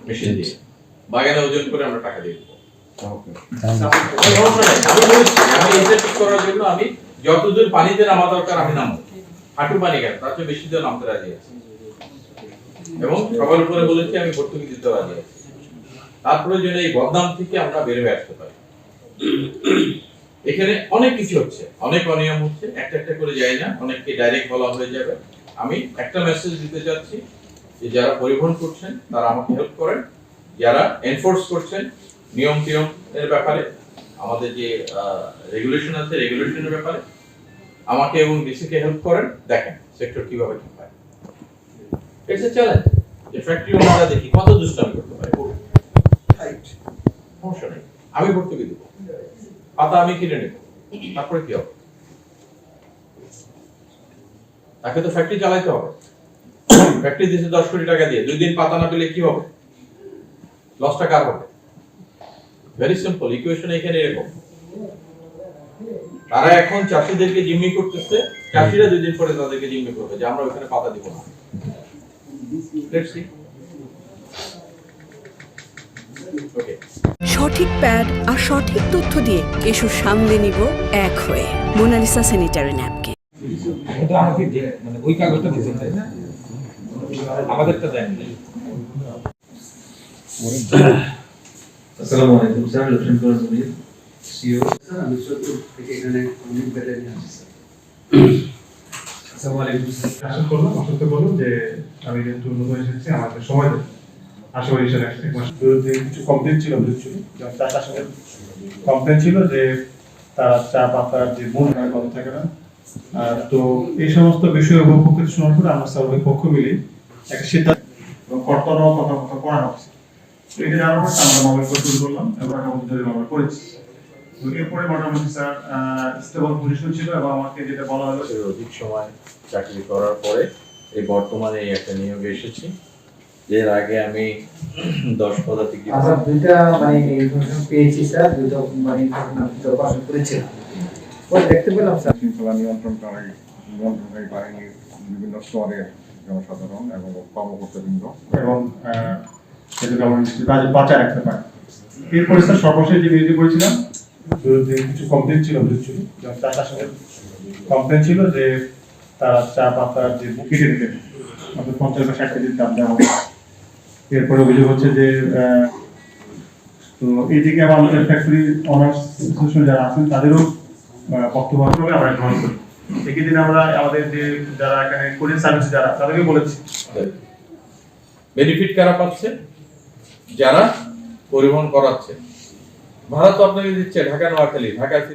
Machine দিয়ে বাগানে ওজন করে আমরা টাকা দিয়ে দেবো। আমি এটা ঠিক করার জন্য আমি যতদূর পানিতে নামা দরকার আমি নামবো, হাঁটু পানি কেন, তার চেয়ে বেশি দিয়ে নামতে রাজি আছি এবং সবার উপরে বলেছি আমি ভর্তুকি দিতে রাজি আছি। তারপরে যেন এই বদনাম থেকে আমরা বের হয়ে আসতে পারি। এখানে অনেক কিছু হচ্ছে, অনেক অনিয়ম হচ্ছে, একটা একটা করে যায় না, অনেককে ডাইরেক্ট বলা হয়ে যাবে। আমি একটা মেসেজ দিতে চাচ্ছি যে যারা পরিবহন করছেন তারা আমাকে হেল্প করেন, যারা এনফোর্স করছেন নিয়ম টিয়ম এর ব্যাপারে, আমাদের যে রেগুলেশন আছে রেগুলেশনের ব্যাপারে আমাকে এবং ডিসি কে হেল্প করেন, দেখেন সেক্টর কিভাবে কি পায়। ইটস এ চ্যালেঞ্জ যে ফ্যাক্টরি ওনারা দেখি কত দুষ্টামি করতে পারে। সমস্যা নেই, আমি ভর্তুকি দেবো, পাতা আমি কিনে নেব, তারপরে কি হবে? তাকে তো ফ্যাক্টরি চালাইতে হবে। ফ্যাক্টরি দিয়েছে 10 কোটি টাকা দিয়ে, 2 দিন পাতা না পেলে কি হবে? লসটা কার হবে? ভেরি সিম্পল ইকুয়েশন এখানে এরকম। তারা এখন চাষিদেরকে জিম্মি করতেছে, চাষিরা 2 দিন পরে তাদেরকে জিম্মি করবে যে আমরা ওখানে পাতা দিব না। Let's see. ওকে, সঠিক প্যাড আর সঠিক তথ্য দিয়ে কেশু সামলে নিব এক হয়ে। Monalisa sanitary napkin. কিন্তু আমাকে মানে ওই কাগজটা দিতেন তাই না, আমাদেরটা দেন। আসসালামু আলাইকুম স্যার, লক্ষ্মণ কুমার মুনির, সিইও। স্যার আমি সত্যি থেকে এখানে অনেক বেড়ে নিয়ে আসছি স্যার। আসসালামু আলাইকুম স্যার। আসলে বললাম যে আমি যেহেতু নতুন এসেছি আমাকে সময় দেন। আশা করি স্যার এক মাস বিরুদ্ধে কিছু কমপ্লেন ছিল, যেমন চাষার সঙ্গে কমপ্লেন ছিল যে তারা চা পাতার যে মূল কম থাকে না। তো এই সমস্ত বিষয়ে অভিজ্ঞতা শোনার পরে আমরা স্যার পক্ষ মিলে একটা সিদ্ধান্ত এবং কর্তব্য কথা করা হচ্ছে। তো এটা জানার পর আমরা মোবাইল করে শুরু করলাম এবং আমাদের ধরে আমরা করেছি। তো এরপরে মোটামুটি স্যার স্টেবল পজিশন ছিল এবং আমাকে যেটা বলা হলো অধিক সময় চাকরি করার পরে এই বর্তমানে এই একটা নিয়োগে এসেছি। এর আগে আমি 10 পদাতিক আচ্ছা, দুইটা মানে ইনফরমেশন পেয়েছি স্যার, দুটো মানে ইনফরমেশন পাস করেছিলাম। পরে দেখতে পেলাম স্যার শৃঙ্খলা নিয়ন্ত্রণকারী বাহিনীর বিভিন্ন স্তরের জনসাধারণ এবং কর্মকর্তাবৃন্দ এবং সেটাকে আমরা কাজে বাঁচায় রাখতে পারি। এরপরে স্যার সর্বশেষ যে বিরোধী করেছিলাম বিরুদ্ধে কিছু কমপ্লেন ছিল, যেমন চাষার সঙ্গে কমপ্লেন ছিল যে তারা চা পাতার যে কেটে দিতেন, আমাদের 50 বা 60 কেজির দাম দেওয়া হবে। এরপরে অভিযোগ হচ্ছে যে তো এইদিকে আবার আমাদের ফ্যাক্টরি অনার্স অ্যাসোসিয়েশন যারা আছেন তাদেরও বক্তব্য আমরা গ্রহণ করি। একই দিন আমরা আমাদের যে যারা এখানে কোরিয়ান সার্ভিস যারা তাদেরকে বলেছি বেনিফিট কারা পাচ্ছে? যারা পরিবহন করাচ্ছে। ভাড়া তো আপনাকে দিচ্ছে ঢাকা নোয়াখালী, ঢাকা